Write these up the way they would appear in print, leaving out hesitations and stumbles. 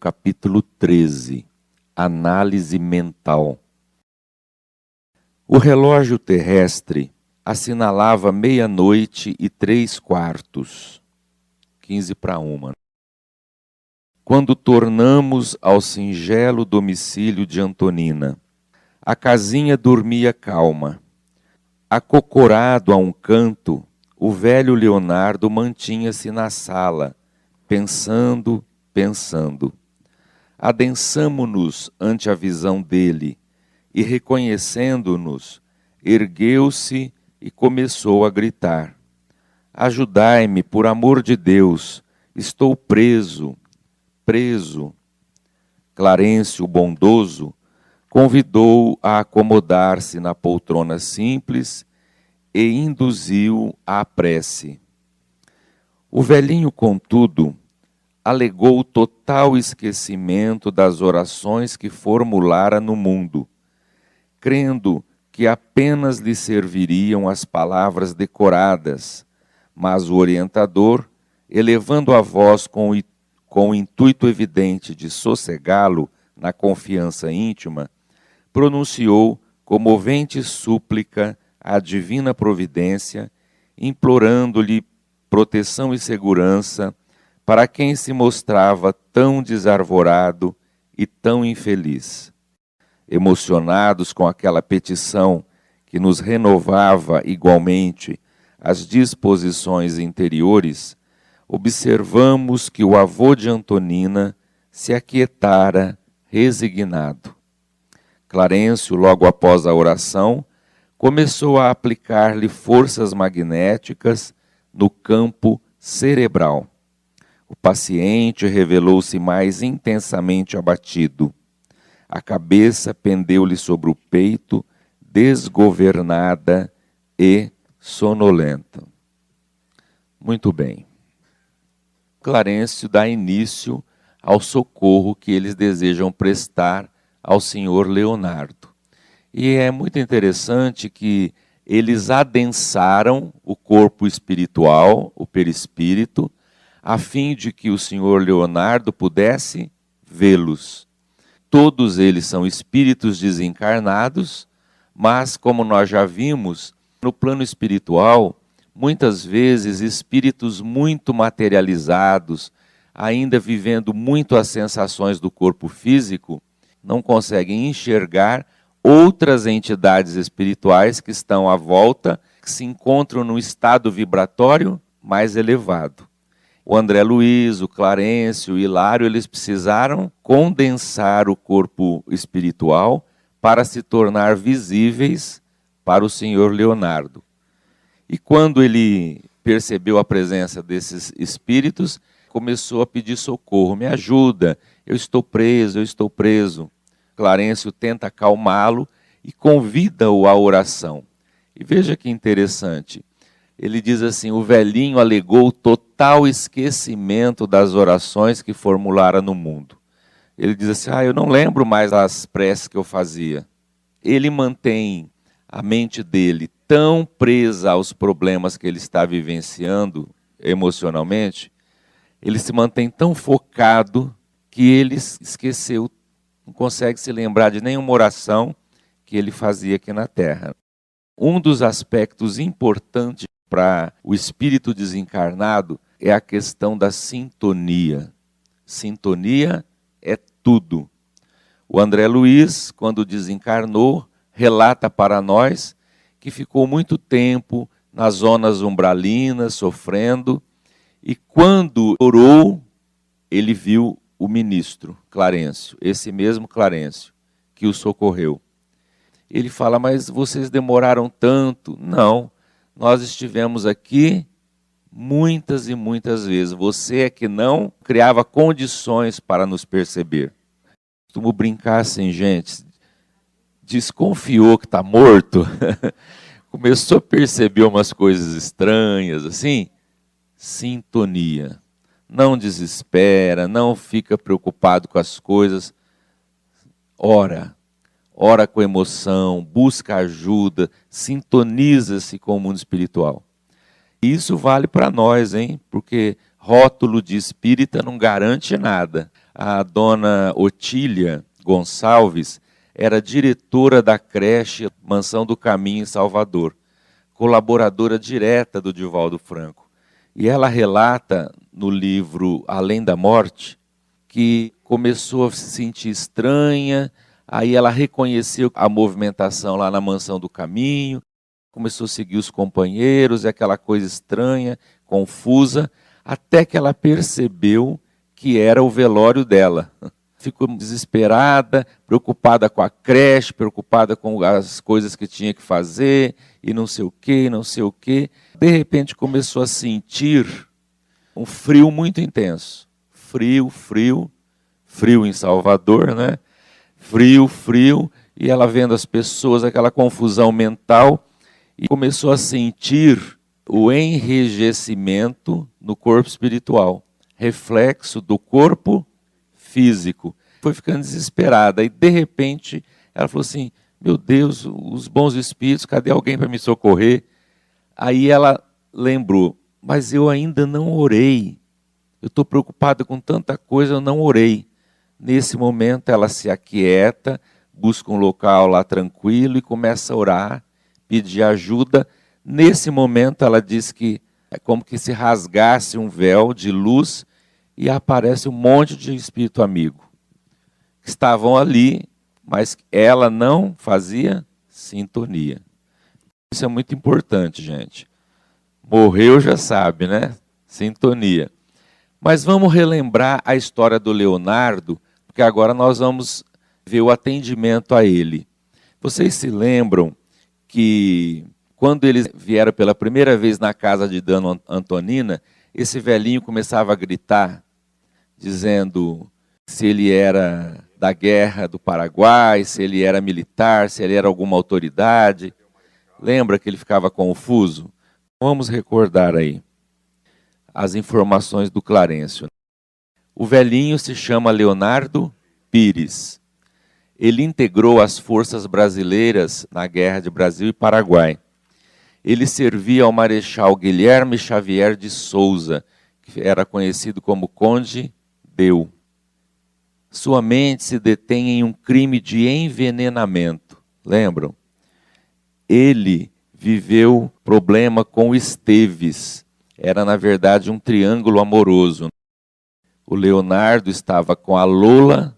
capítulo 13, Análise mental. O relógio terrestre assinalava 00:03, 1:45. Quando tornamos ao singelo domicílio de Antonina, a casinha dormia calma. Acocorado a um canto, o velho Leonardo mantinha-se na sala, pensando. Adensamo-nos ante a visão dele, e reconhecendo-nos, ergueu-se e começou a gritar: "Ajudai-me, por amor de Deus, estou preso. Clarencio, bondoso, convidou-o a acomodar-se na poltrona simples e induziu à prece. O velhinho, contudo, alegou total esquecimento das orações que formulara no mundo, crendo que apenas lhe serviriam as palavras decoradas, mas o orientador, elevando a voz com o intuito evidente de sossegá-lo na confiança íntima, pronunciou comovente súplica à divina providência, implorando-lhe proteção e segurança para quem se mostrava tão desarvorado e tão infeliz. Emocionados com aquela petição que nos renovava igualmente as disposições interiores, observamos que o avô de Antonina se aquietara resignado. Clarencio, logo após a oração, começou a aplicar-lhe forças magnéticas no campo cerebral. O paciente revelou-se mais intensamente abatido. A cabeça pendeu-lhe sobre o peito, desgovernada e sonolenta. Muito bem. Clarencio dá início ao socorro que eles desejam prestar ao senhor Leonardo. E é muito interessante que eles adensaram o corpo espiritual, o perispírito, a fim de que o senhor Leonardo pudesse vê-los. Todos eles são espíritos desencarnados, mas, como nós já vimos, no plano espiritual, muitas vezes espíritos muito materializados, ainda vivendo muito as sensações do corpo físico, não conseguem enxergar outras entidades espirituais que estão à volta, que se encontram num estado vibratório mais elevado. O André Luiz, o Clarencio, o Hilário, eles precisaram condensar o corpo espiritual para se tornar visíveis para o senhor Leonardo. E quando ele percebeu a presença desses espíritos, começou a pedir socorro: "Me ajuda, eu estou preso. Clarencio tenta acalmá-lo e convida-o à oração. E veja que interessante, ele diz assim: o velhinho alegou total esquecimento das orações que formulara no mundo. Ele diz assim: eu não lembro mais das preces que eu fazia. Ele mantém a mente dele tão presa aos problemas que ele está vivenciando emocionalmente, ele se mantém tão focado que ele esqueceu, não consegue se lembrar de nenhuma oração que ele fazia aqui na Terra. Um dos aspectos importantes para o espírito desencarnado é a questão da sintonia. Sintonia é tudo. O André Luiz, quando desencarnou, relata para nós que ficou muito tempo nas zonas umbralinas, sofrendo, e quando orou, ele viu o ministro Clarencio, esse mesmo Clarencio, que o socorreu. Ele fala: mas vocês demoraram tanto? Não, nós estivemos aqui muitas e muitas vezes. Você é que não criava condições para nos perceber. Costumo brincar assim, gente, desconfiou que está morto, começou a perceber umas coisas estranhas, assim, sintonia. Não desespera, não fica preocupado com as coisas. Ora com emoção, busca ajuda, sintoniza-se com o mundo espiritual. E isso vale para nós, hein? Porque rótulo de espírita não garante nada. A dona Otília Gonçalves era diretora da creche Mansão do Caminho em Salvador, colaboradora direta do Divaldo Franco. E ela relata no livro Além da Morte que começou a se sentir estranha, aí ela reconheceu a movimentação lá na Mansão do Caminho, começou a seguir os companheiros, aquela coisa estranha, confusa, até que ela percebeu que era o velório dela. Ficou desesperada, preocupada com a creche, preocupada com as coisas que tinha que fazer, e não sei o quê, não sei o quê. De repente começou a sentir um frio muito intenso. Frio em Salvador, né? Frio, e ela vendo as pessoas, aquela confusão mental, e começou a sentir o enrijecimento no corpo espiritual, reflexo do corpo físico. Foi ficando desesperada, e de repente ela falou assim, meu Deus, os bons espíritos, cadê alguém para me socorrer? Aí ela lembrou, mas eu ainda não orei. Eu estou preocupada com tanta coisa, eu não orei. Nesse momento ela se aquieta, busca um local lá tranquilo e começa a orar, pedir ajuda. Nesse momento ela diz que é como que se rasgasse um véu de luz e aparece um monte de espírito amigo. Que estavam ali, mas ela não fazia sintonia. Isso é muito importante, gente. Morreu já sabe, né? Sintonia. Mas vamos relembrar a história do Leonardo, porque agora nós vamos ver o atendimento a ele. Vocês se lembram que quando eles vieram pela primeira vez na casa de Dona Antonina, esse velhinho começava a gritar, dizendo se ele era da guerra do Paraguai, se ele era militar, se ele era alguma autoridade. Lembra que ele ficava confuso? Vamos recordar aí as informações do Clarencio. O velhinho se chama Leonardo Pires. Ele integrou as forças brasileiras na Guerra de Brasil e Paraguai. Ele servia ao Marechal Guilherme Xavier de Souza, que era conhecido como Conde Deu. Sua mente se detém em um crime de envenenamento. Lembram? Ele viveu problema com o Esteves. Era, na verdade, um triângulo amoroso. O Leonardo estava com a Lola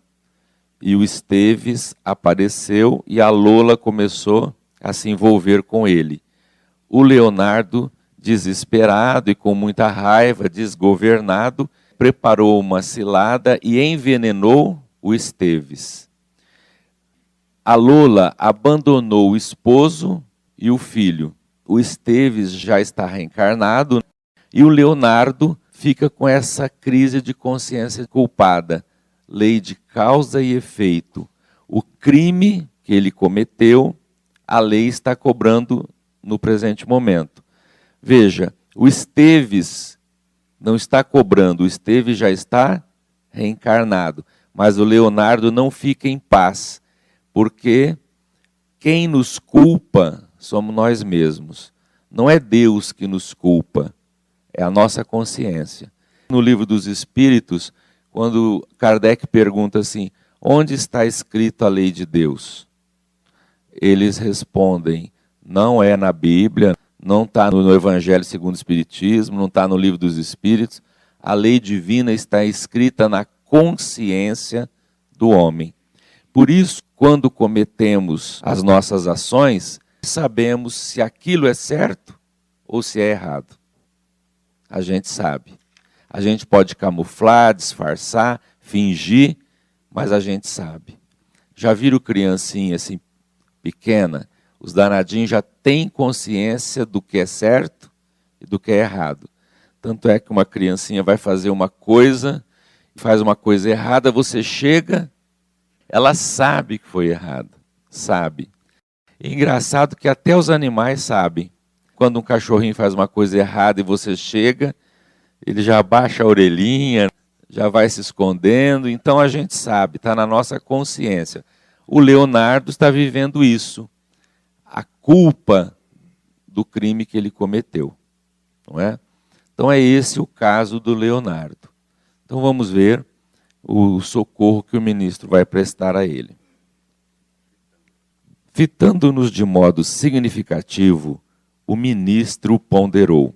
e o Esteves apareceu e a Lola começou a se envolver com ele. O Leonardo, desesperado e com muita raiva, desgovernado, preparou uma cilada e envenenou o Esteves. A Lola abandonou o esposo e o filho. O Esteves já está reencarnado e o Leonardo fica com essa crise de consciência culpada. Lei de causa e efeito. O crime que ele cometeu, a lei está cobrando no presente momento. Veja, o Esteves não está cobrando, o Esteves já está reencarnado. Mas o Leonardo não fica em paz, porque quem nos culpa somos nós mesmos. Não é Deus que nos culpa, é a nossa consciência. No Livro dos Espíritos, quando Kardec pergunta assim, onde está escrita a lei de Deus? Eles respondem, não é na Bíblia, não está no Evangelho segundo o Espiritismo, não está no Livro dos Espíritos. A lei divina está escrita na consciência do homem. Por isso, quando cometemos as nossas ações, sabemos se aquilo é certo ou se é errado. A gente sabe. A gente pode camuflar, disfarçar, fingir, mas a gente sabe. Já viram criancinha assim, pequena? Os danadinhos já têm consciência do que é certo e do que é errado. Tanto é que uma criancinha vai fazer uma coisa, faz uma coisa errada, você chega, ela sabe que foi errado. Sabe. É engraçado que até os animais sabem. Quando um cachorrinho faz uma coisa errada e você chega, ele já abaixa a orelhinha, já vai se escondendo. Então a gente sabe, está na nossa consciência. O Leonardo está vivendo isso. A culpa do crime que ele cometeu. Não é? Então é esse o caso do Leonardo. Então vamos ver o socorro que o ministro vai prestar a ele. Fitando-nos de modo significativo, o ministro ponderou: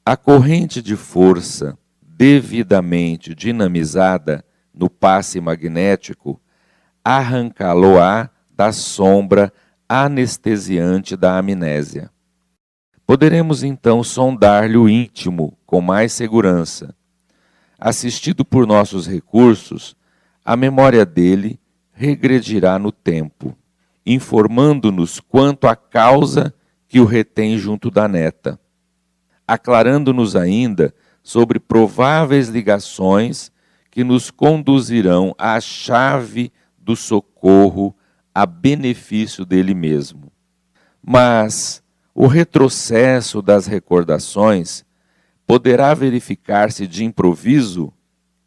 a corrente de força devidamente dinamizada no passe magnético arrancá-lo-á da sombra anestesiante da amnésia. Poderemos então sondar-lhe o íntimo com mais segurança. Assistido por nossos recursos, a memória dele regredirá no tempo, informando-nos quanto à causa que o retém junto da neta, aclarando-nos ainda sobre prováveis ligações que nos conduzirão à chave do socorro a benefício dele mesmo. Mas o retrocesso das recordações poderá verificar-se de improviso?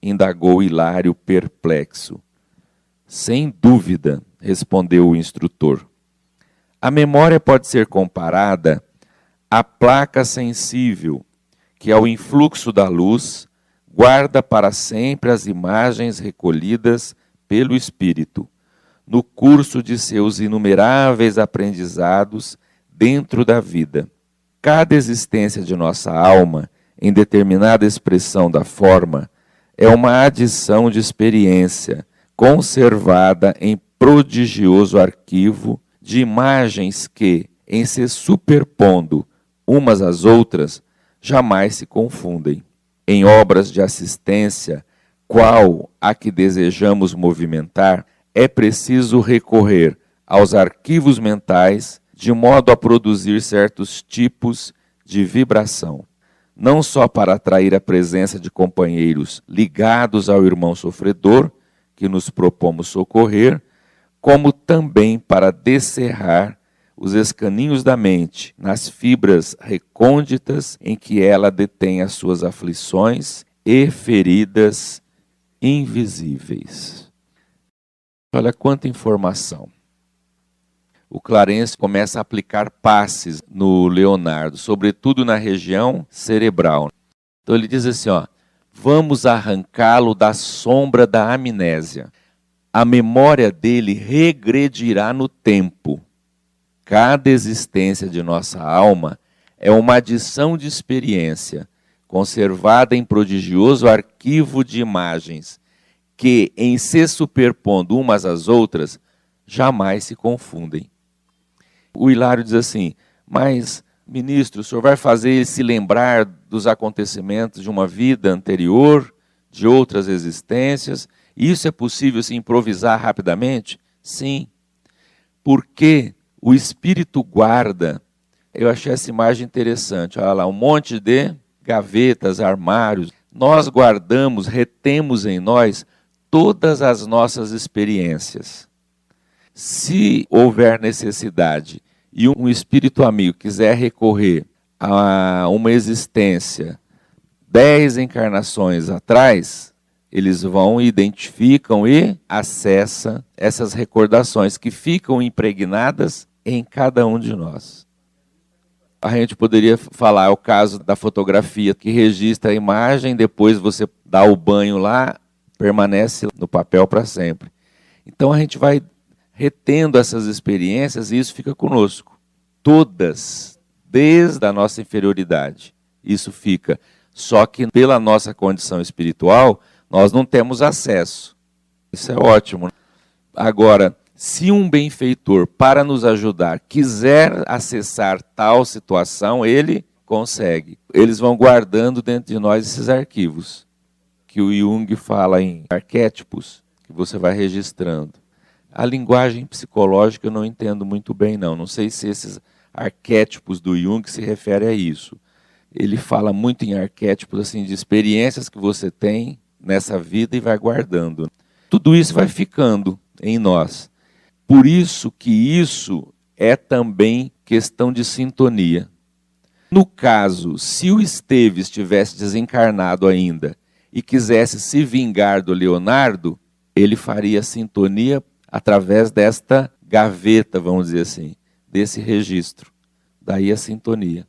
Indagou Hilário perplexo. Sem dúvida, respondeu o instrutor. A memória pode ser comparada à placa sensível que, ao influxo da luz, guarda para sempre as imagens recolhidas pelo espírito, no curso de seus inumeráveis aprendizados dentro da vida. Cada existência de nossa alma, em determinada expressão da forma, é uma adição de experiência, conservada em prodigioso arquivo de imagens que, em se superpondo umas às outras, jamais se confundem. Em obras de assistência, qual a que desejamos movimentar, é preciso recorrer aos arquivos mentais de modo a produzir certos tipos de vibração, não só para atrair a presença de companheiros ligados ao irmão sofredor, que nos propomos socorrer, como também para descerrar os escaninhos da mente nas fibras recônditas em que ela detém as suas aflições e feridas invisíveis. Olha quanta informação. O Clarence começa a aplicar passes no Leonardo, sobretudo na região cerebral. Então ele diz assim, vamos arrancá-lo da sombra da amnésia. A memória dele regredirá no tempo. Cada existência de nossa alma é uma adição de experiência, conservada em prodigioso arquivo de imagens, que, em se superpondo umas às outras, jamais se confundem. O Hilário diz assim, mas, ministro, o senhor vai fazer ele se lembrar dos acontecimentos de uma vida anterior, de outras existências? Isso é possível se improvisar rapidamente? Sim. Porque o espírito guarda, eu achei essa imagem interessante, olha lá, um monte de gavetas, armários. Nós guardamos, retemos em nós todas as nossas experiências. Se houver necessidade e um espírito amigo quiser recorrer a uma existência 10 encarnações atrás, eles vão, identificam e acessam essas recordações que ficam impregnadas em cada um de nós. A gente poderia falar o caso da fotografia que registra a imagem, depois você dá o banho lá, permanece no papel para sempre. Então a gente vai retendo essas experiências e isso fica conosco. Todas, desde a nossa inferioridade, isso fica. Só que pela nossa condição espiritual, nós não temos acesso. Isso é ótimo. Agora, se um benfeitor, para nos ajudar, quiser acessar tal situação, ele consegue. Eles vão guardando dentro de nós esses arquivos, que o Jung fala em arquétipos, que você vai registrando. A linguagem psicológica eu não entendo muito bem, não. Não sei se esses arquétipos do Jung se referem a isso. Ele fala muito em arquétipos assim, de experiências que você tem nessa vida e vai guardando. Tudo isso vai ficando em nós. Por isso que isso é também questão de sintonia. No caso, se o Esteves estivesse desencarnado ainda e quisesse se vingar do Leonardo, ele faria sintonia através desta gaveta, vamos dizer assim, desse registro. Daí a sintonia.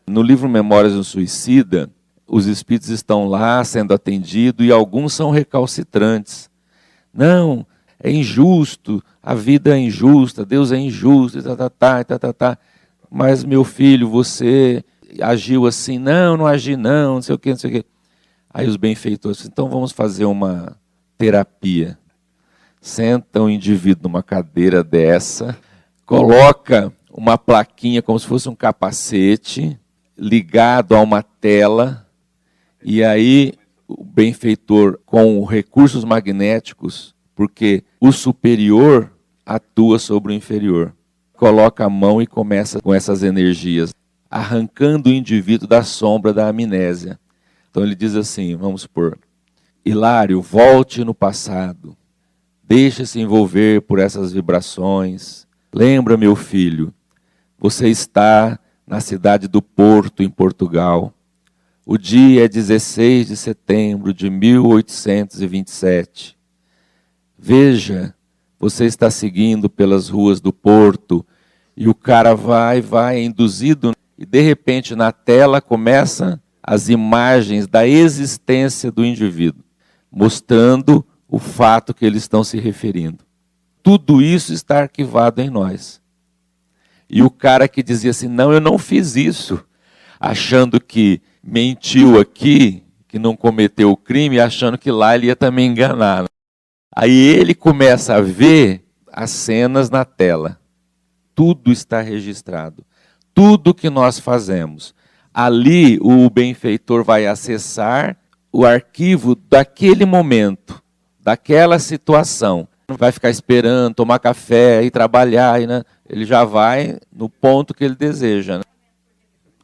No livro Memórias do Suicida, os espíritos estão lá sendo atendidos e alguns são recalcitrantes. Não, é injusto, a vida é injusta, Deus é injusto, tá. Mas, meu filho, você agiu assim, não agi não sei o quê, não sei o quê. Aí os benfeitores, então vamos fazer uma terapia. Senta o indivíduo numa cadeira dessa, coloca uma plaquinha como se fosse um capacete, ligado a uma tela, e aí o benfeitor com recursos magnéticos, porque o superior atua sobre o inferior. Coloca a mão e começa com essas energias, arrancando o indivíduo da sombra da amnésia. Então ele diz assim, vamos supor, Hilário, volte no passado, deixe-se envolver por essas vibrações. Lembra, meu filho, você está na cidade do Porto, em Portugal. O dia é 16 de setembro de 1827. Veja, você está seguindo pelas ruas do Porto e o cara vai induzido e de repente na tela começam as imagens da existência do indivíduo, mostrando o fato que eles estão se referindo. Tudo isso está arquivado em nós. E o cara que dizia assim, não, eu não fiz isso, achando que mentiu aqui, que não cometeu o crime, achando que lá ele ia também enganar. Aí ele começa a ver as cenas na tela. Tudo está registrado. Tudo que nós fazemos. Ali o benfeitor vai acessar o arquivo daquele momento, daquela situação. Não vai ficar esperando, tomar café, ir trabalhar. Né? Ele já vai no ponto que ele deseja. Né?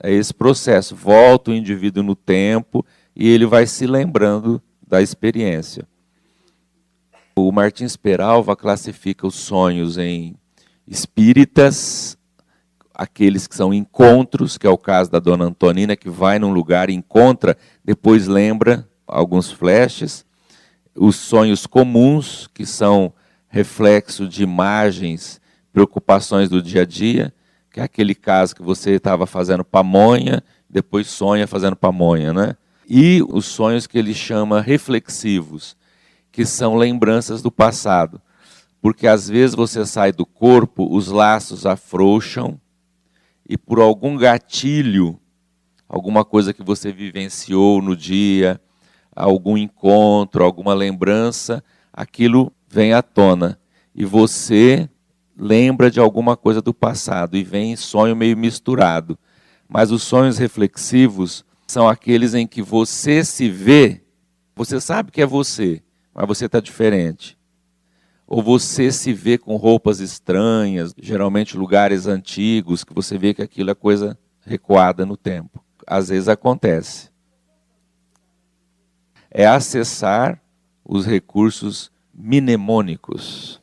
É esse processo. Volta o indivíduo no tempo e ele vai se lembrando da experiência. O Martins Peralva classifica os sonhos em espíritas, aqueles que são encontros, que é o caso da Dona Antonina, que vai num lugar, encontra, depois lembra alguns flashes. Os sonhos comuns, que são reflexo de imagens, preocupações do dia a dia, que é aquele caso que você estava fazendo pamonha, depois sonha fazendo pamonha, né? E os sonhos que ele chama reflexivos, que são lembranças do passado. Porque às vezes você sai do corpo, os laços afrouxam, e por algum gatilho, alguma coisa que você vivenciou no dia, algum encontro, alguma lembrança, aquilo vem à tona. E você lembra de alguma coisa do passado e vem em sonho meio misturado. Mas os sonhos reflexivos são aqueles em que você se vê, você sabe que é você, mas você está diferente. Ou você se vê com roupas estranhas, geralmente lugares antigos, que você vê que aquilo é coisa recuada no tempo. Às vezes acontece. É acessar os recursos mnemônicos.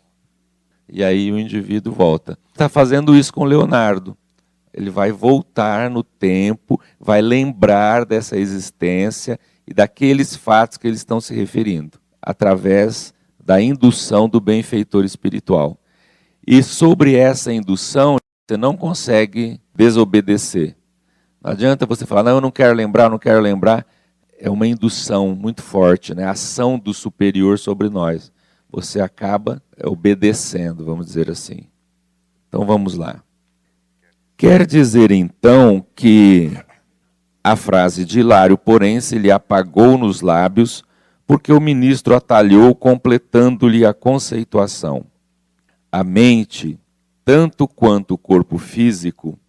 E aí o indivíduo volta. Está fazendo isso com Leonardo. Ele vai voltar no tempo, vai lembrar dessa existência e daqueles fatos que eles estão se referindo, através da indução do benfeitor espiritual. E sobre essa indução, você não consegue desobedecer. Não adianta você falar, não, eu não quero lembrar. É uma indução muito forte, né? A ação do superior sobre nós. Você acaba obedecendo, vamos dizer assim. Então vamos lá. Quer dizer então que a frase de Hilário, porém, se lhe apagou nos lábios, porque o ministro atalhou, completando-lhe a conceituação. A mente, tanto quanto o corpo físico,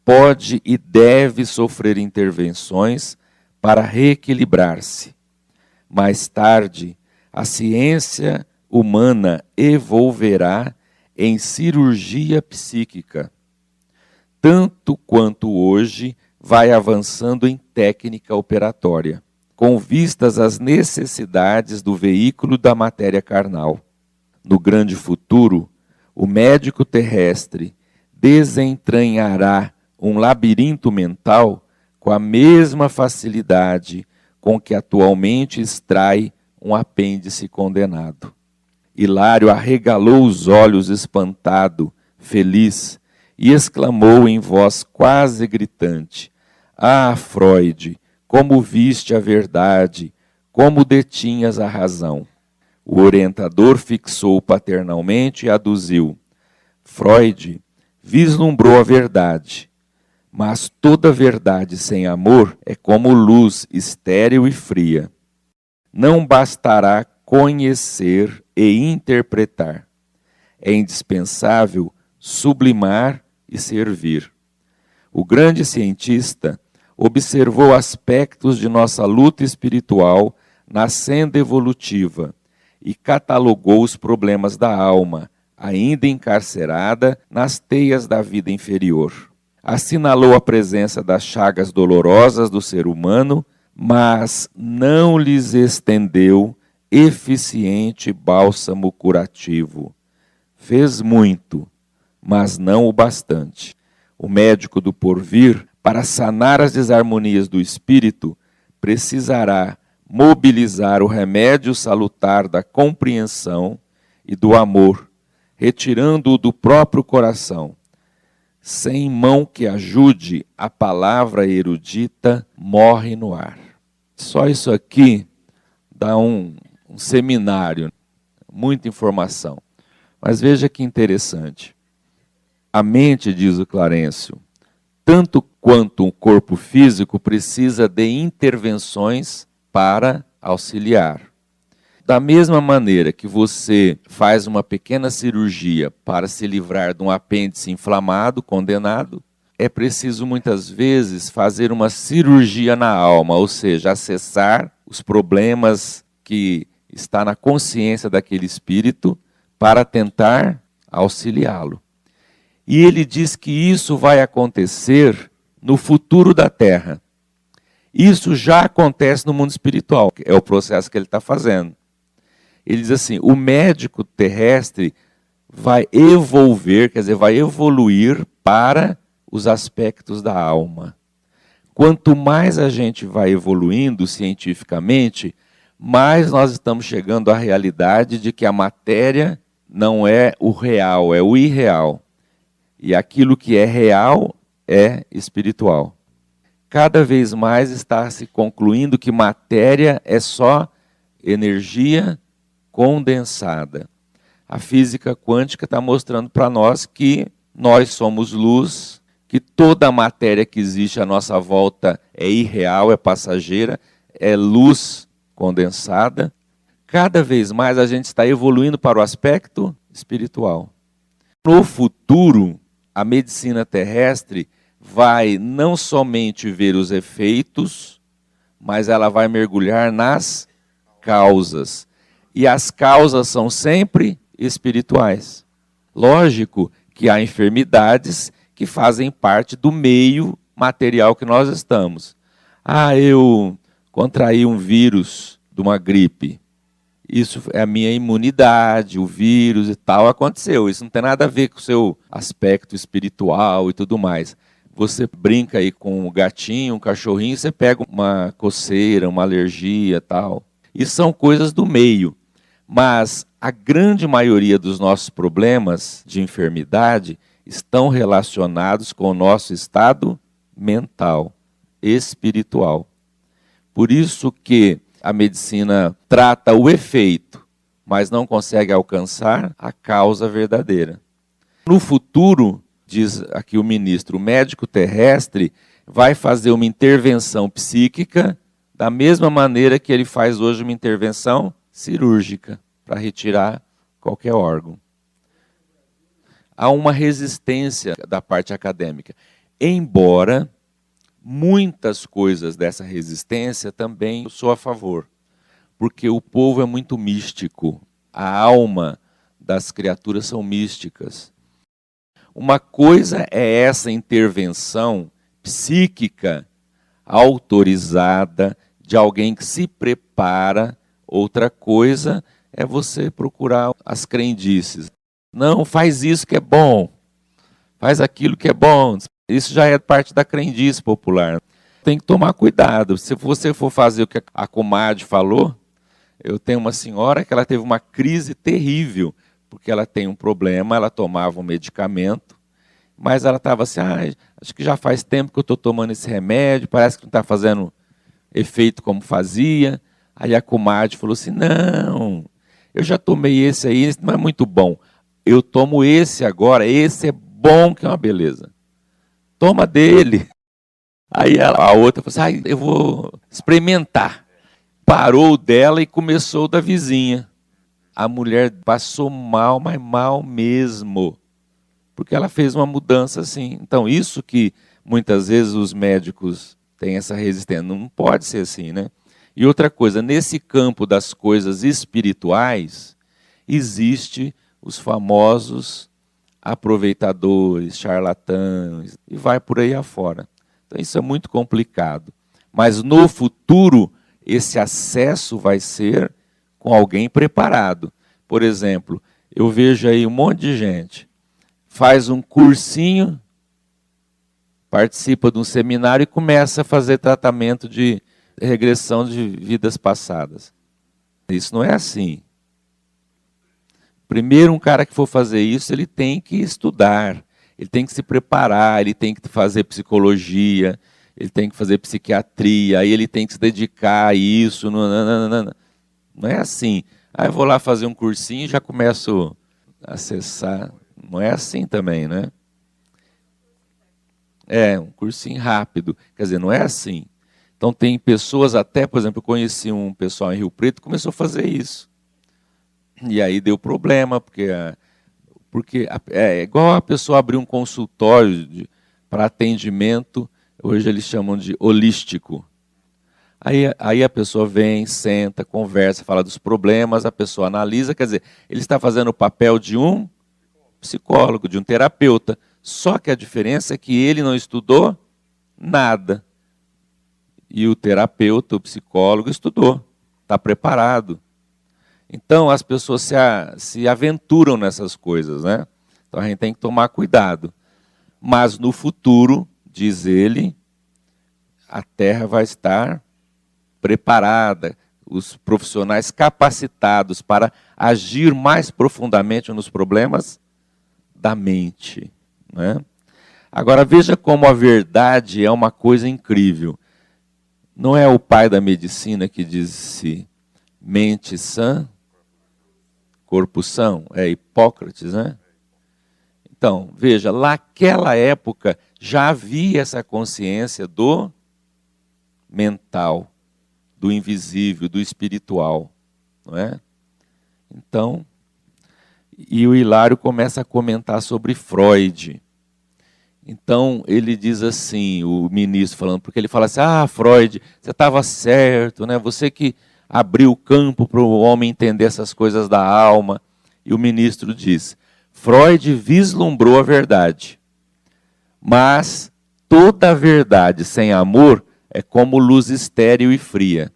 pode e deve sofrer intervenções para reequilibrar-se. Mais tarde, a ciência humana evolverá em cirurgia psíquica, tanto quanto hoje vai avançando em técnica operatória, com vistas às necessidades do veículo da matéria carnal. No grande futuro, o médico terrestre desentranhará um labirinto mental com a mesma facilidade com que atualmente extrai um apêndice condenado. Hilário arregalou os olhos espantado, feliz, e exclamou em voz quase gritante: Ah, Freud, como viste a verdade, como detinhas a razão. O orientador fixou paternalmente e aduziu. Freud vislumbrou a verdade, mas toda verdade sem amor é como luz estéril e fria. Não bastará conhecer e interpretar. É indispensável sublimar e servir. O grande cientista observou aspectos de nossa luta espiritual na senda evolutiva e catalogou os problemas da alma, ainda encarcerada nas teias da vida inferior. Assinalou a presença das chagas dolorosas do ser humano, mas não lhes estendeu eficiente bálsamo curativo. Fez muito, mas não o bastante. O médico do porvir, para sanar as desarmonias do espírito, precisará mobilizar o remédio salutar da compreensão e do amor, retirando-o do próprio coração. Sem mão que ajude, a palavra erudita morre no ar. Só isso aqui dá um seminário, muita informação. Mas veja que interessante. A mente, diz o Clarencio, tanto quanto o corpo físico, precisa de intervenções para auxiliar. Da mesma maneira que você faz uma pequena cirurgia para se livrar de um apêndice inflamado, condenado, é preciso muitas vezes fazer uma cirurgia na alma, ou seja, acessar os problemas que está na consciência daquele espírito para tentar auxiliá-lo. E ele diz que isso vai acontecer no futuro da Terra. Isso já acontece no mundo espiritual, é o processo que ele está fazendo. Ele diz assim, o médico terrestre vai evolver, quer dizer, vai evoluir para os aspectos da alma. Quanto mais a gente vai evoluindo cientificamente, mais nós estamos chegando à realidade de que a matéria não é o real, é o irreal. E aquilo que é real é espiritual. Cada vez mais está se concluindo que matéria é só energia condensada. A física quântica está mostrando para nós que nós somos luz, que toda a matéria que existe à nossa volta é irreal, é passageira, é luz condensada. Cada vez mais a gente está evoluindo para o aspecto espiritual. No futuro, a medicina terrestre vai não somente ver os efeitos, mas ela vai mergulhar nas causas. E as causas são sempre espirituais. Lógico que há enfermidades que fazem parte do meio material que nós estamos. Eu contraí um vírus de uma gripe. Isso é a minha imunidade, o vírus e tal, aconteceu. Isso não tem nada a ver com o seu aspecto espiritual e tudo mais. Você brinca aí com um gatinho, um cachorrinho, você pega uma coceira, uma alergia e tal. Isso são coisas do meio. Mas a grande maioria dos nossos problemas de enfermidade estão relacionados com o nosso estado mental, espiritual. Por isso que a medicina trata o efeito, mas não consegue alcançar a causa verdadeira. No futuro, diz aqui o ministro, o médico terrestre vai fazer uma intervenção psíquica da mesma maneira que ele faz hoje uma intervenção cirúrgica para retirar qualquer órgão. Há uma resistência da parte acadêmica, embora muitas coisas dessa resistência também eu sou a favor, porque o povo é muito místico, a alma das criaturas são místicas. Uma coisa é essa intervenção psíquica autorizada de alguém que se prepara, outra coisa é você procurar as crendices. Não, faz isso que é bom, faz aquilo que é bom. Isso já é parte da crendice popular. Tem que tomar cuidado. Se você for fazer o que a comadre falou, eu tenho uma senhora que ela teve uma crise terrível, porque ela tem um problema, ela tomava um medicamento, mas ela estava assim, acho que já faz tempo que eu estou tomando esse remédio, parece que não está fazendo efeito como fazia. Aí a comadre falou assim, não, eu já tomei esse aí, esse não é muito bom. Eu tomo esse agora, esse é bom, que é uma beleza. Toma dele. Aí a outra falou assim, eu vou experimentar. Parou o dela e começou o da vizinha. A mulher passou mal, mas mal mesmo. Porque ela fez uma mudança assim. Então, isso que muitas vezes os médicos têm essa resistência. Não pode ser assim, né? E outra coisa, nesse campo das coisas espirituais, existe os famosos aproveitadores, charlatães, e vai por aí afora. Então, isso é muito complicado. Mas no futuro, esse acesso vai ser com alguém preparado. Por exemplo, eu vejo aí um monte de gente, faz um cursinho, participa de um seminário e começa a fazer tratamento de regressão de vidas passadas. Isso não é assim. Primeiro, um cara que for fazer isso, ele tem que estudar, ele tem que se preparar, ele tem que fazer psicologia, ele tem que fazer psiquiatria, aí ele tem que se dedicar a isso. Não é assim. Aí eu vou lá fazer um cursinho e já começo a acessar. Não é assim também, né? É, um cursinho rápido. Quer dizer, não é assim. Então tem pessoas até, por exemplo, eu conheci um pessoal em Rio Preto que começou a fazer isso. E aí deu problema, porque é igual a pessoa abrir um consultório para atendimento, hoje eles chamam de holístico. Aí a pessoa vem, senta, conversa, fala dos problemas, a pessoa analisa, quer dizer, ele está fazendo o papel de um psicólogo, de um terapeuta, só que a diferença é que ele não estudou nada. E o terapeuta, o psicólogo, estudou, está preparado. Então, as pessoas se aventuram nessas coisas, né? Então, a gente tem que tomar cuidado. Mas, no futuro, diz ele, a Terra vai estar preparada, os profissionais capacitados para agir mais profundamente nos problemas da mente, né? Agora, veja como a verdade é uma coisa incrível. Não é o pai da medicina que disse mente sã, corpo são? É Hipócrates, né? Então, veja, naquela época já havia essa consciência do mental, do invisível, do espiritual, não é? Então, e o Hilário começa a comentar sobre Freud. Então, ele diz assim, o ministro falando, porque ele fala assim, Freud, você estava certo, né? Você que abriu o campo para o homem entender essas coisas da alma. E o ministro diz, Freud vislumbrou a verdade, mas toda verdade sem amor é como luz estéril e fria.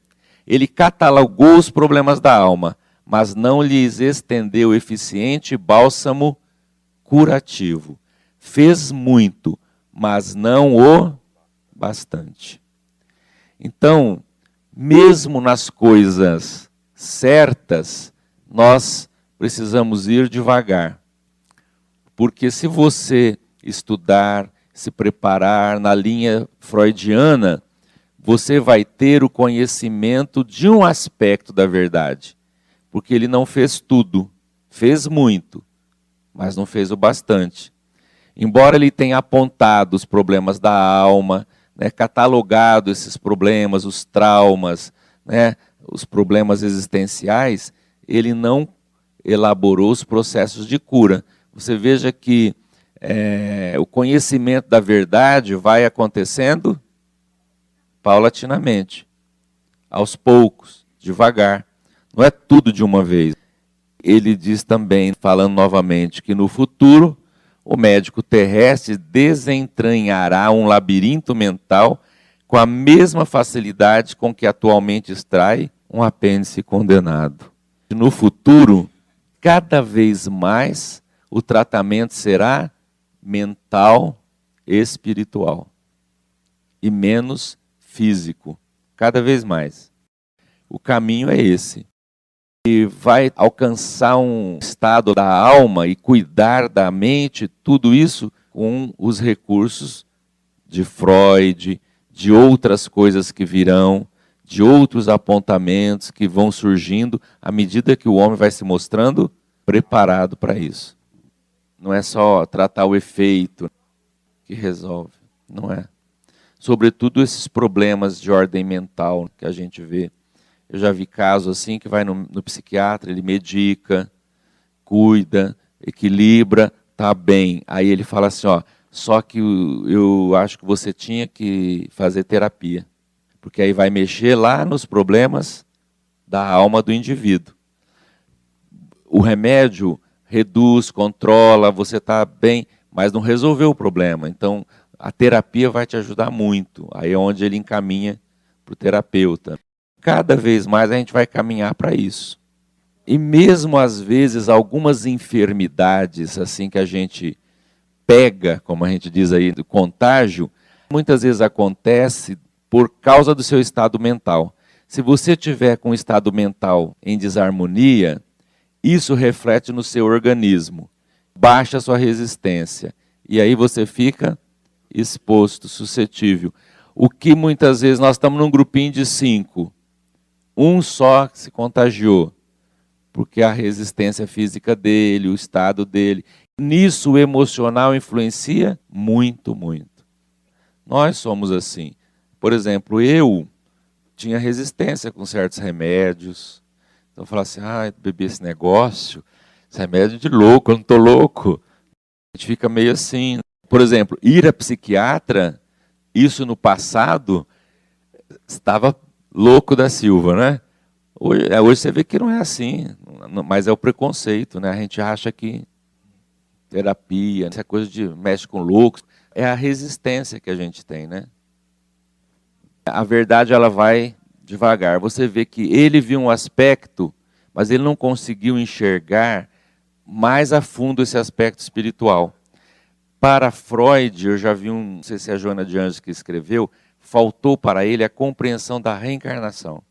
Ele catalogou os problemas da alma, mas não lhes estendeu eficiente bálsamo curativo. Fez muito, mas não o bastante. Então, mesmo nas coisas certas, nós precisamos ir devagar. Porque se você estudar, se preparar na linha freudiana, você vai ter o conhecimento de um aspecto da verdade. Porque ele não fez tudo, fez muito, mas não fez o bastante. Embora ele tenha apontado os problemas da alma, né, catalogado esses problemas, os traumas, né, os problemas existenciais, ele não elaborou os processos de cura. Você veja que o conhecimento da verdade vai acontecendo paulatinamente, aos poucos, devagar. Não é tudo de uma vez. Ele diz também, falando novamente, que no futuro o médico terrestre desentranhará um labirinto mental com a mesma facilidade com que atualmente extrai um apêndice condenado. No futuro, cada vez mais, o tratamento será mental, espiritual e menos físico, cada vez mais. O caminho é esse. E vai alcançar um estado da alma e cuidar da mente, tudo isso com os recursos de Freud, de outras coisas que virão, de outros apontamentos que vão surgindo à medida que o homem vai se mostrando preparado para isso. Não é só tratar o efeito que resolve, não é? Sobretudo esses problemas de ordem mental que a gente vê. Eu já vi casos assim que vai no psiquiatra, ele medica, cuida, equilibra, tá bem. Aí ele fala assim, ó, só que eu acho que você tinha que fazer terapia, porque aí vai mexer lá nos problemas da alma do indivíduo. O remédio reduz, controla, você está bem, mas não resolveu o problema. Então, a terapia vai te ajudar muito. Aí é onde ele encaminha para o terapeuta. Cada vez mais a gente vai caminhar para isso. E mesmo às vezes algumas enfermidades assim que a gente pega, como a gente diz aí, do contágio, muitas vezes acontece por causa do seu estado mental. Se você tiver com um estado mental em desarmonia, isso reflete no seu organismo, baixa a sua resistência, e aí você fica exposto, suscetível. O que muitas vezes nós estamos num grupinho de 5, um só se contagiou, porque a resistência física dele, o estado dele. Nisso o emocional influencia muito, muito. Nós somos assim. Por exemplo, eu tinha resistência com certos remédios. Então eu falava assim, bebi esse negócio, esse remédio de louco, eu não estou louco. A gente fica meio assim. Por exemplo, ir a psiquiatra, isso no passado, estava louco da Silva, né? Hoje você vê que não é assim, mas é o preconceito, né? A gente acha que terapia, essa coisa de mexe com loucos, é a resistência que a gente tem, né? A verdade, ela vai devagar. Você vê que ele viu um aspecto, mas ele não conseguiu enxergar mais a fundo esse aspecto espiritual. Para Freud, eu já vi não sei se é a Joana de Anjos que escreveu, faltou para ele a compreensão da reencarnação,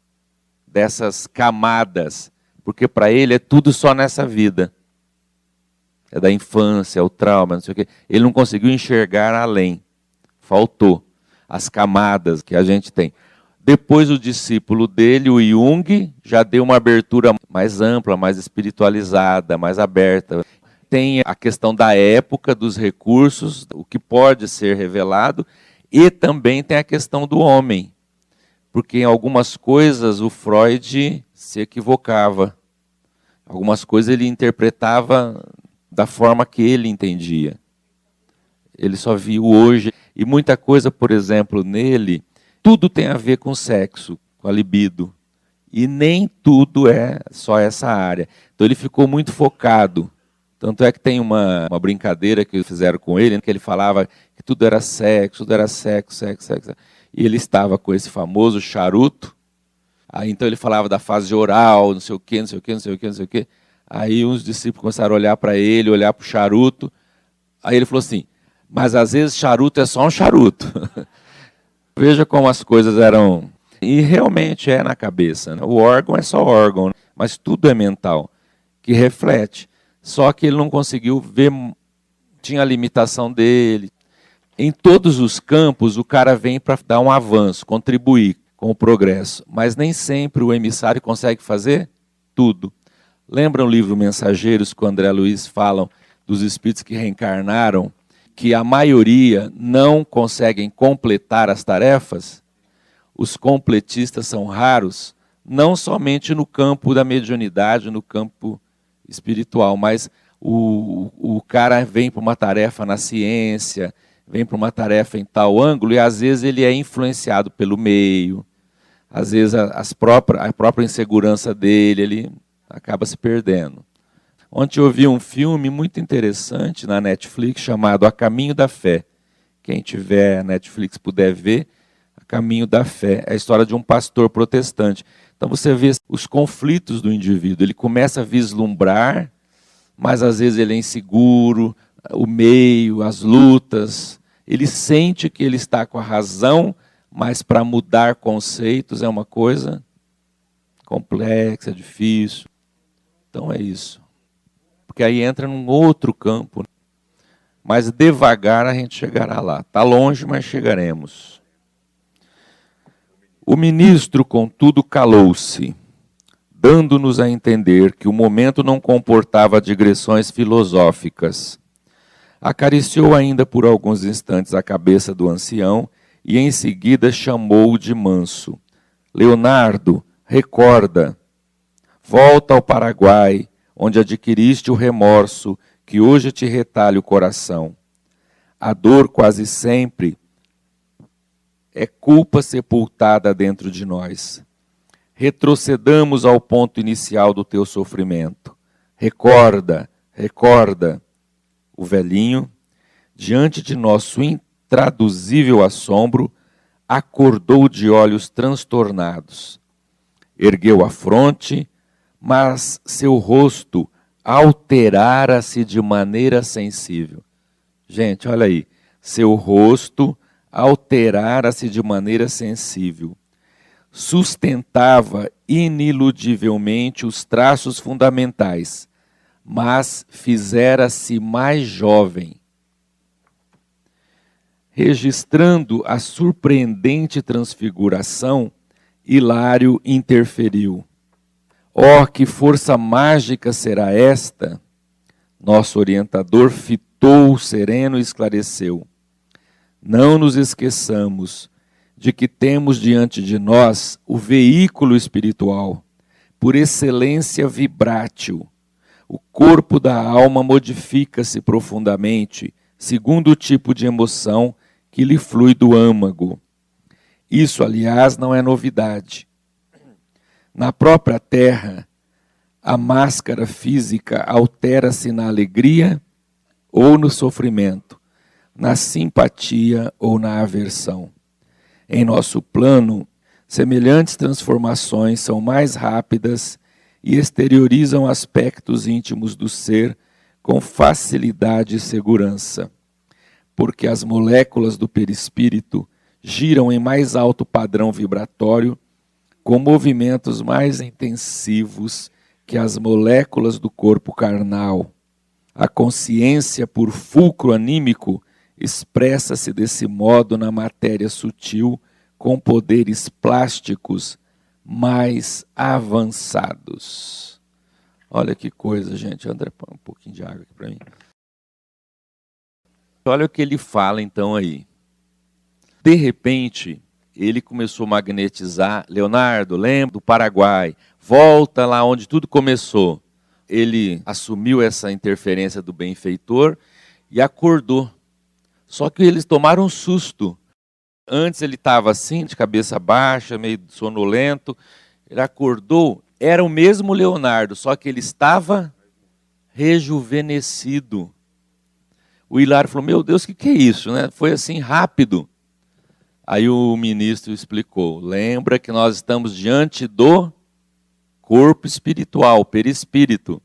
dessas camadas, porque para ele é tudo só nessa vida. É da infância, é o trauma, não sei o quê. Ele não conseguiu enxergar além. Faltou as camadas que a gente tem. Depois o discípulo dele, o Jung, já deu uma abertura mais ampla, mais espiritualizada, mais aberta. Tem a questão da época, dos recursos, o que pode ser revelado, e também tem a questão do homem. Porque em algumas coisas o Freud se equivocava. Algumas coisas ele interpretava da forma que ele entendia. Ele só viu hoje. E muita coisa, por exemplo, nele, tudo tem a ver com sexo, com a libido. E nem tudo é só essa área. Então ele ficou muito focado. Tanto é que tem uma brincadeira que fizeram com ele, que ele falava que tudo era sexo, sexo. E ele estava com esse famoso charuto. Aí então ele falava da fase oral, não sei o quê. Aí uns discípulos começaram a olhar para ele, olhar para o charuto. Aí ele falou assim, mas às vezes charuto é só um charuto. Veja como as coisas eram. E realmente é na cabeça, né? O órgão é só órgão, né? Mas tudo é mental, que reflete. Só que ele não conseguiu ver, tinha a limitação dele. Em todos os campos, o cara vem para dar um avanço, contribuir com o progresso. Mas nem sempre o emissário consegue fazer tudo. Lembram o livro Mensageiros, que o André Luiz falam dos espíritos que reencarnaram, que a maioria não conseguem completar as tarefas? Os completistas são raros, não somente no campo da mediunidade, no campo espiritual, mas o cara vem para uma tarefa na ciência, vem para uma tarefa em tal ângulo, e às vezes ele é influenciado pelo meio, às vezes a própria insegurança dele, ele acaba se perdendo. Ontem eu vi um filme muito interessante na Netflix chamado A Caminho da Fé. Quem tiver Netflix puder ver, A Caminho da Fé. É a história de um pastor protestante. Então você vê os conflitos do indivíduo. Ele começa a vislumbrar, mas às vezes ele é inseguro, o meio, as lutas. Ele sente que ele está com a razão, mas para mudar conceitos é uma coisa complexa, difícil. Então é isso. Porque aí entra num outro campo. Mas devagar a gente chegará lá. Está longe, mas chegaremos. O ministro, contudo, calou-se, dando-nos a entender que o momento não comportava digressões filosóficas. Acariciou ainda por alguns instantes a cabeça do ancião e em seguida chamou-o de manso. Leonardo, recorda, volta ao Paraguai, onde adquiriste o remorso que hoje te retalha o coração. A dor quase sempre é culpa sepultada dentro de nós. Retrocedamos ao ponto inicial do teu sofrimento. Recorda, recorda. O velhinho, diante de nosso intraduzível assombro, acordou de olhos transtornados. Ergueu a fronte, mas seu rosto alterara-se de maneira sensível. Gente, olha aí. Seu rosto alterara-se de maneira sensível. Sustentava iniludivelmente os traços fundamentais, mas fizera-se mais jovem. Registrando a surpreendente transfiguração, Hilário interferiu. Oh, que força mágica será esta? Nosso orientador fitou sereno e esclareceu. Não nos esqueçamos de que temos diante de nós o veículo espiritual, por excelência vibrátil. O corpo da alma modifica-se profundamente, segundo o tipo de emoção que lhe flui do âmago. Isso, aliás, não é novidade. Na própria Terra, a máscara física altera-se na alegria ou no sofrimento, na simpatia ou na aversão. Em nosso plano, semelhantes transformações são mais rápidas e exteriorizam aspectos íntimos do ser com facilidade e segurança, porque as moléculas do perispírito giram em mais alto padrão vibratório, com movimentos mais intensivos que as moléculas do corpo carnal. A consciência, por fulcro anímico, expressa-se desse modo na matéria sutil, com poderes plásticos mais avançados. Olha que coisa, gente. André, põe um pouquinho de água aqui para mim. Olha o que ele fala então aí. De repente, ele começou a magnetizar. Leonardo, lembra do Paraguai, volta lá onde tudo começou. Ele assumiu essa interferência do benfeitor e acordou. Só que eles tomaram um susto. Antes ele estava assim, de cabeça baixa, meio sonolento. Ele acordou, era o mesmo Leonardo, só que ele estava rejuvenescido. O Hilário falou, meu Deus, o que é isso? Né? Foi assim rápido. Aí o ministro explicou, lembra que nós estamos diante do corpo espiritual, perispírito.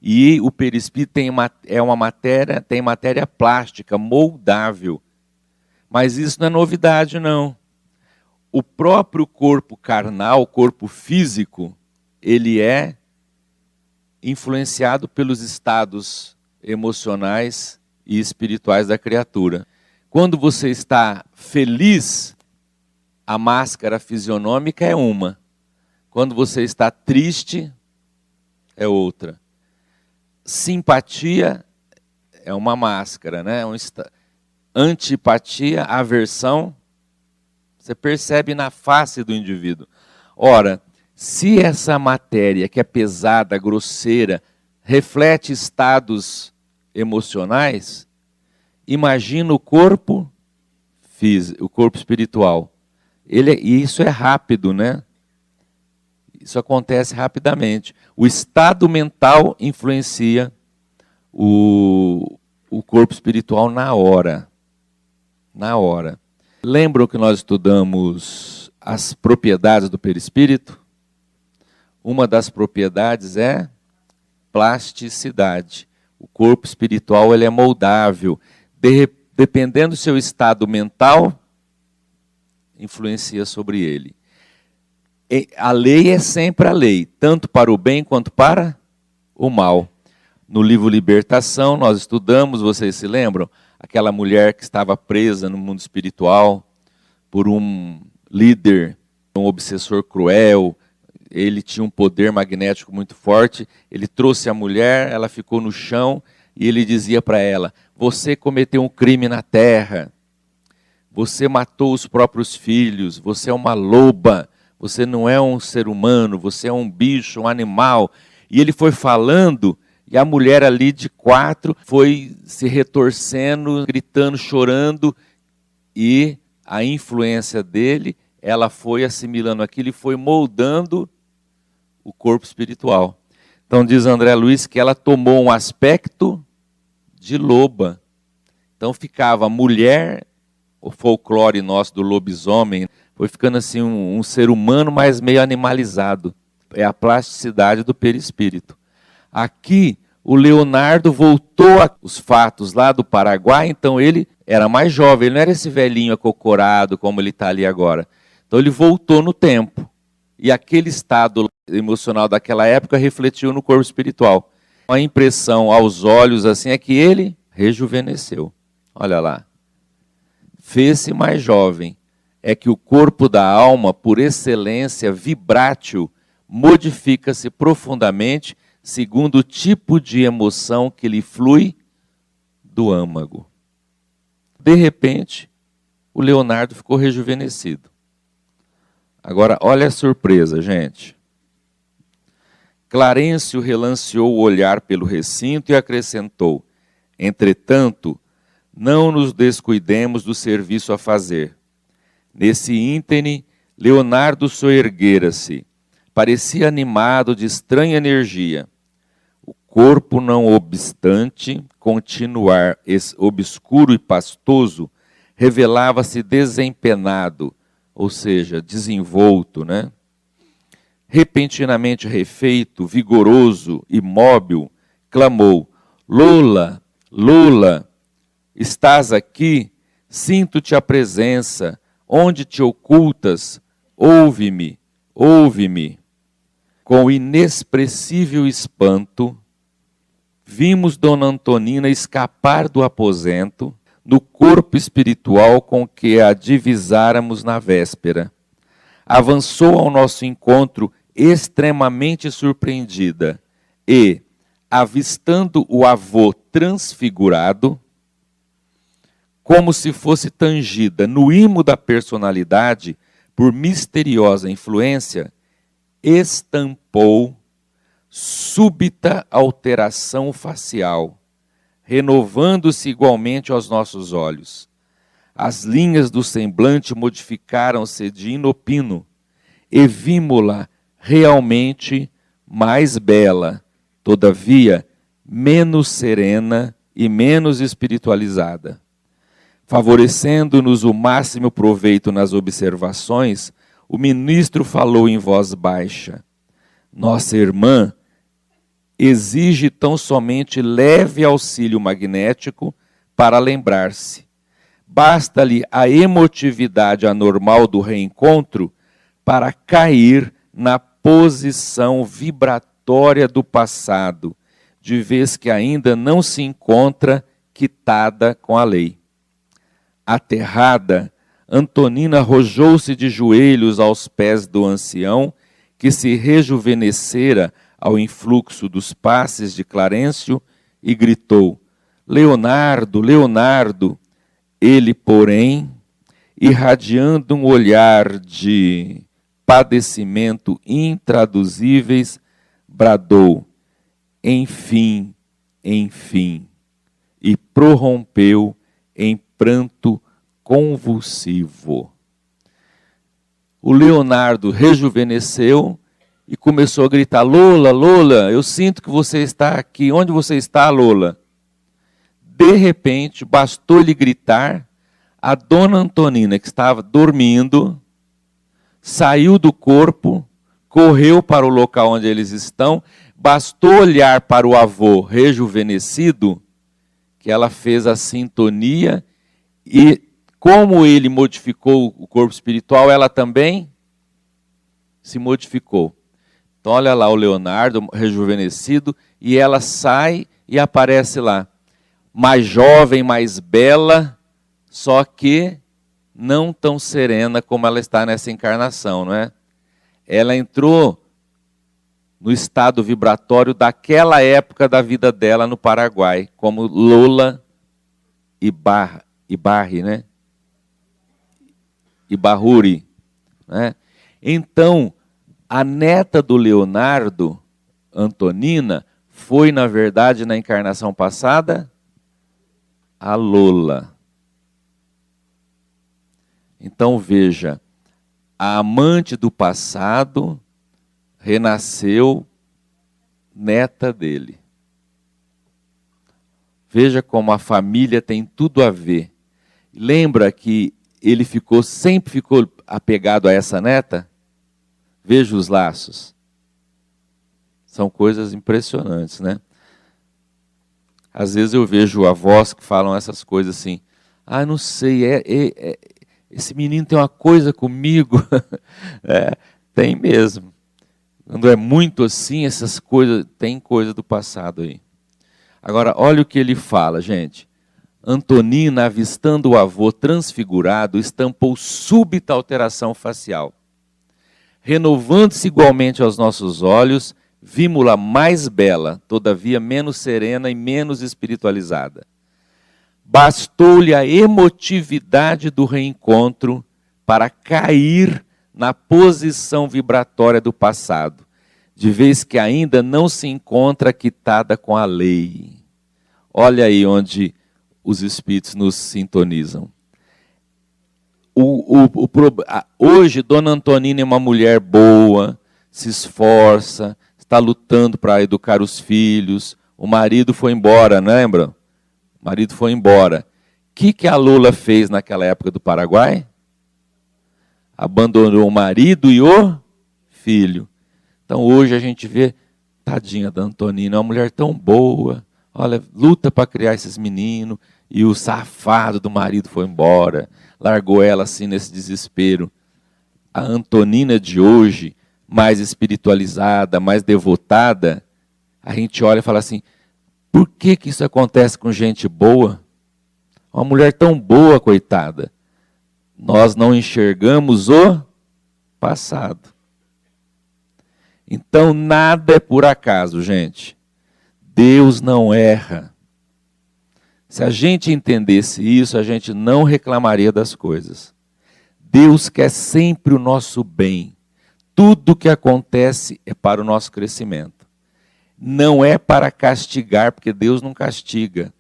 E o perispírito tem matéria plástica, moldável. Mas isso não é novidade, não. O próprio corpo carnal, o corpo físico, ele é influenciado pelos estados emocionais e espirituais da criatura. Quando você está feliz, a máscara fisionômica é uma. Quando você está triste, é outra. Simpatia é uma máscara, né? Antipatia, aversão, você percebe na face do indivíduo. Ora, se essa matéria que é pesada, grosseira, reflete estados emocionais, imagina o corpo físico, o corpo espiritual. E isso é rápido, né? Isso acontece rapidamente. O estado mental influencia o corpo espiritual na hora. Na hora. Lembram que nós estudamos as propriedades do perispírito? Uma das propriedades é plasticidade. O corpo espiritual ele é moldável. Dependendo do seu estado mental, influencia sobre ele. A lei é sempre a lei, tanto para o bem quanto para o mal. No livro Libertação, nós estudamos, vocês se lembram? Aquela mulher que estava presa no mundo espiritual por um líder um obsessor cruel, ele tinha um poder magnético muito forte, ele trouxe a mulher, ela ficou no chão, e ele dizia para ela: você cometeu um crime na terra, você matou os próprios filhos, você é uma loba, você não é um ser humano, você é um bicho, um animal. E ele foi falando, e a mulher ali de 4 foi se retorcendo, gritando, chorando, e a influência dele, ela foi assimilando aquilo e foi moldando o corpo espiritual. Então diz André Luiz que ela tomou um aspecto de loba. Então ficava mulher, o folclore nosso do lobisomem, foi ficando assim um ser humano, mas meio animalizado. É a plasticidade do perispírito. Aqui, o Leonardo voltou os fatos lá do Paraguai, então ele era mais jovem, ele não era esse velhinho acocorado como ele está ali agora. Então ele voltou no tempo. E aquele estado emocional daquela época refletiu no corpo espiritual. A impressão aos olhos assim é que ele rejuvenesceu. Olha lá. Fez-se mais jovem. É que o corpo da alma, por excelência vibrátil, modifica-se profundamente segundo o tipo de emoção que lhe flui do âmago. De repente, o Leonardo ficou rejuvenescido. Agora, olha a surpresa, gente. Clarencio relanceou o olhar pelo recinto e acrescentou: entretanto, não nos descuidemos do serviço a fazer. Nesse ínterim, Leonardo soerguera-se. Parecia animado de estranha energia. O corpo, não obstante continuar obscuro e pastoso, revelava-se desempenado, ou seja, desenvolto, né? Repentinamente refeito, vigoroso, imóvel, clamou: Lola, Lola, estás aqui? Sinto-te a presença. Onde te ocultas? Ouve-me, ouve-me. Com inexpressível espanto, vimos Dona Antonina escapar do aposento, no corpo espiritual com que a divisáramos na véspera. Avançou ao nosso encontro extremamente surpreendida e, avistando o avô transfigurado, como se fosse tangida no imo da personalidade por misteriosa influência, estampou súbita alteração facial, renovando-se igualmente aos nossos olhos. As linhas do semblante modificaram-se de inopino e vimo-la realmente mais bela, todavia menos serena e menos espiritualizada. Favorecendo-nos o máximo proveito nas observações, o ministro falou em voz baixa: nossa irmã exige tão somente leve auxílio magnético para lembrar-se. Basta-lhe a emotividade anormal do reencontro para cair na posição vibratória do passado, de vez que ainda não se encontra quitada com a lei. Aterrada, Antonina arrojou-se de joelhos aos pés do ancião, que se rejuvenescera ao influxo dos passes de Clarencio, e gritou: Leonardo, Leonardo! Ele, porém, irradiando um olhar de padecimento intraduzíveis, bradou: enfim, enfim, e prorrompeu em pranto convulsivo. O Leonardo rejuvenesceu e começou a gritar: Lola, Lola, eu sinto que você está aqui. Onde você está, Lola? De repente, bastou-lhe gritar, a Dona Antonina, que estava dormindo, saiu do corpo, correu para o local onde eles estão, bastou olhar para o avô rejuvenescido, que ela fez a sintonia, e como ele modificou o corpo espiritual, ela também se modificou. Então olha lá o Leonardo rejuvenescido, e ela sai e aparece lá, mais jovem, mais bela, só que não tão serena como ela está nessa encarnação, não é? Ela entrou no estado vibratório daquela época da vida dela no Paraguai, como Lola Ibarri, né? Ibarruri, né? Então, a neta do Leonardo, Antonina, foi, na verdade, na encarnação passada, a Lola. Então, veja, a amante do passado renasceu neta dele. Veja como a família tem tudo a ver. Lembra que ele sempre ficou apegado a essa neta? Veja os laços. São coisas impressionantes, né? Às vezes eu vejo avós que falam essas coisas assim, não sei, esse menino tem uma coisa comigo. Tem mesmo. Quando é muito assim, essas coisas, tem coisa do passado aí. Agora, olha o que ele fala, gente. Antonina, avistando o avô transfigurado, estampou súbita alteração facial. Renovando-se igualmente aos nossos olhos, vimos-la mais bela, todavia menos serena e menos espiritualizada. Bastou-lhe a emotividade do reencontro para cair na posição vibratória do passado, de vez que ainda não se encontra quitada com a lei. Olha aí onde os espíritos nos sintonizam. Hoje, Dona Antonina é uma mulher boa, se esforça, está lutando para educar os filhos. O marido foi embora, lembra? O marido foi embora. O que a Lola fez naquela época do Paraguai? Abandonou o marido e o filho. Então hoje a gente vê, tadinha da Antonina, uma mulher tão boa, olha, luta para criar esses meninos, e o safado do marido foi embora, largou ela assim nesse desespero. A Antonina de hoje, mais espiritualizada, mais devotada, a gente olha e fala assim, por que isso acontece com gente boa? Uma mulher tão boa, coitada. Nós não enxergamos o passado. Então, nada é por acaso, gente. Deus não erra. Se a gente entendesse isso, a gente não reclamaria das coisas. Deus quer sempre o nosso bem. Tudo que acontece é para o nosso crescimento. Não é para castigar, porque Deus não castiga.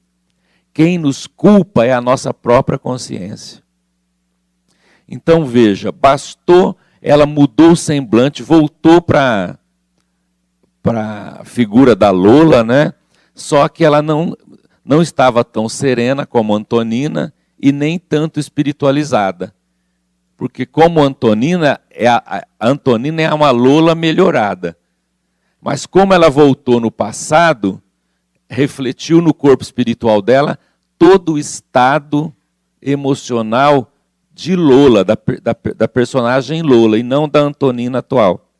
Quem nos culpa é a nossa própria consciência. Então veja, bastou, ela mudou o semblante, voltou para a figura da Lola, né? Só que ela não estava tão serena como Antonina e nem tanto espiritualizada. Porque como Antonina, a Antonina é uma Lola melhorada. Mas como ela voltou no passado, refletiu no corpo espiritual dela todo o estado emocional de Lola, da personagem Lola, e não da Antonina atual.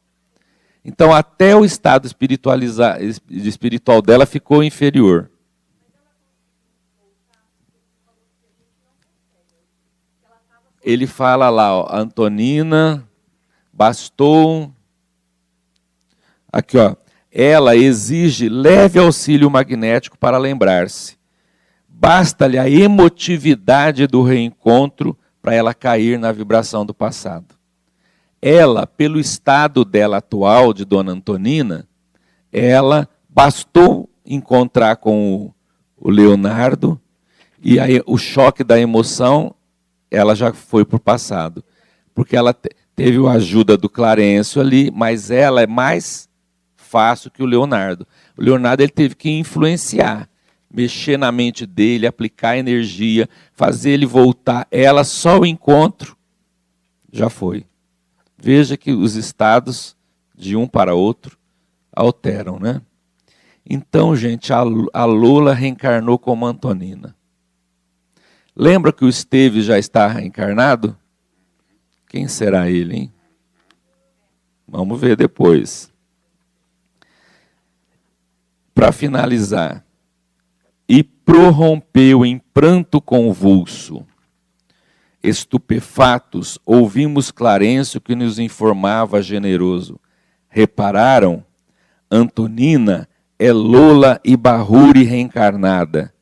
Então, até o estado espiritual dela ficou inferior. Ele fala lá, ó, Antonina, bastou... Aqui, ó. Ela exige leve auxílio magnético para lembrar-se. Basta-lhe a emotividade do reencontro para ela cair na vibração do passado. Ela, pelo estado dela atual, de Dona Antonina, ela bastou encontrar com o Leonardo, e aí o choque da emoção, ela já foi para o passado. Porque ela teve a ajuda do Clarencio ali, mas ela é mais fácil que o Leonardo. O Leonardo ele teve que influenciar, mexer na mente dele, aplicar energia, fazer ele voltar. Ela, só o encontro, já foi. Veja que os estados de um para outro alteram, né? Então, gente, a Lola reencarnou como Antonina. Lembra que o Esteves já está reencarnado? Quem será ele, hein? Vamos ver depois. Para finalizar, e prorrompeu em pranto convulso. Estupefatos, ouvimos Clarencio que nos informava generoso. Repararam? Antonina é Lola Ibárruri reencarnada.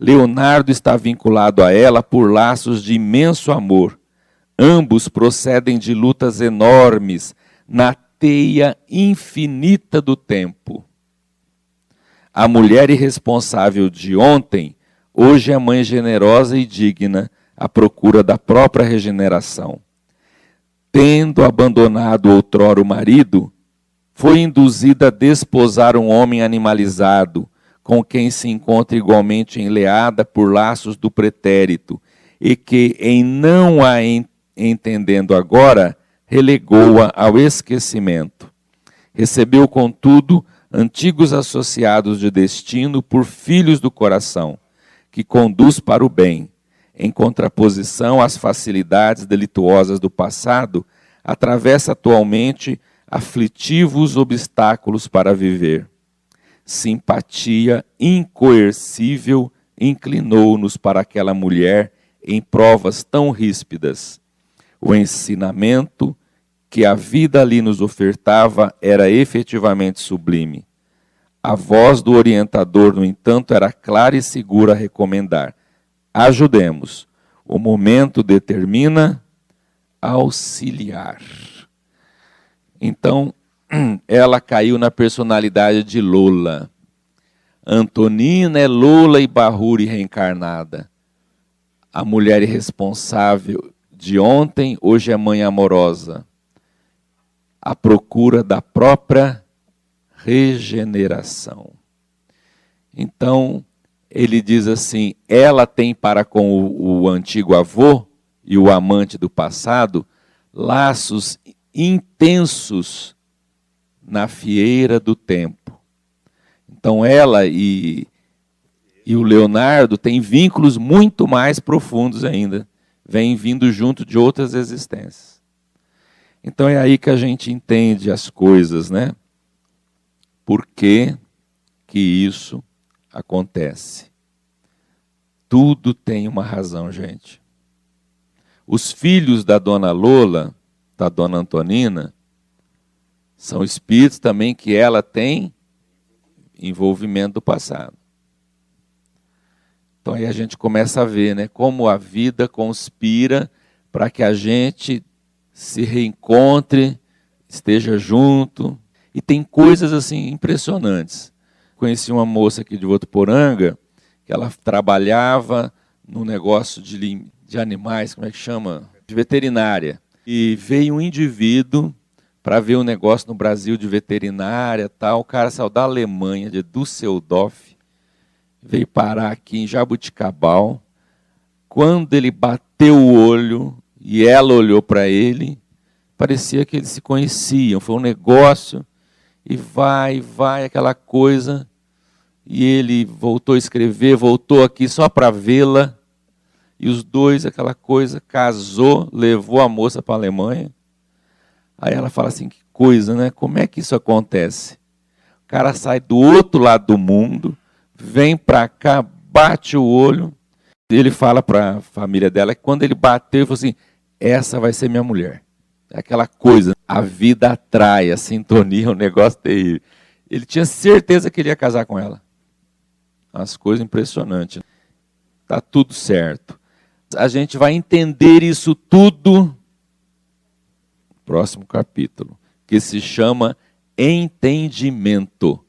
Leonardo está vinculado a ela por laços de imenso amor. Ambos procedem de lutas enormes na teia infinita do tempo. A mulher irresponsável de ontem, hoje é mãe generosa e digna, à procura da própria regeneração. Tendo abandonado outrora o marido, foi induzida a desposar um homem animalizado, com quem se encontra igualmente enleada por laços do pretérito, e que, em não a entendendo agora, relegou-a ao esquecimento. Recebeu, contudo, antigos associados de destino por filhos do coração, que conduz para o bem, em contraposição às facilidades delituosas do passado, atravessa atualmente aflitivos obstáculos para viver. Simpatia incoercível inclinou-nos para aquela mulher em provas tão ríspidas. O ensinamento que a vida ali nos ofertava era efetivamente sublime. A voz do orientador, no entanto, era clara e segura a recomendar: ajudemos. O momento determina auxiliar. Então, ela caiu na personalidade de Lola. Antonina é Lola Ibárruri reencarnada. A mulher irresponsável de ontem, hoje é mãe amorosa. À procura da própria regeneração. Então, ele diz assim, ela tem para com o antigo avô e o amante do passado laços intensos na fieira do tempo. Então ela e o Leonardo têm vínculos muito mais profundos ainda, vêm vindo junto de outras existências. Então é aí que a gente entende as coisas, né? Por que isso acontece? Tudo tem uma razão, gente. Os filhos da dona Lola, da dona Antonina, são espíritos também que ela tem envolvimento do passado. Então aí a gente começa a ver, né, como a vida conspira para que a gente se reencontre, esteja junto. E tem coisas assim impressionantes. Conheci uma moça aqui de Votuporanga, que ela trabalhava no negócio de animais, como é que chama? De veterinária. E veio um indivíduo para ver um negócio no Brasil de veterinária, tal. O cara saiu da Alemanha, de Düsseldorf, veio parar aqui em Jabuticabal. Quando ele bateu o olho e ela olhou para ele, parecia que eles se conheciam. Foi um negócio, e vai, aquela coisa. E ele voltou a escrever, voltou aqui só para vê-la. E os dois, aquela coisa, casou, levou a moça para a Alemanha. Aí ela fala assim, que coisa, né? Como é que isso acontece? O cara sai do outro lado do mundo, vem para cá, bate o olho. E ele fala para a família dela que quando ele bateu, ele falou assim, essa vai ser minha mulher. É aquela coisa, a vida atrai, a sintonia é um negócio terrível. Ele tinha certeza que ele ia casar com ela. Umas coisas impressionantes. Está tudo certo. A gente vai entender isso tudo no próximo capítulo, que se chama entendimento.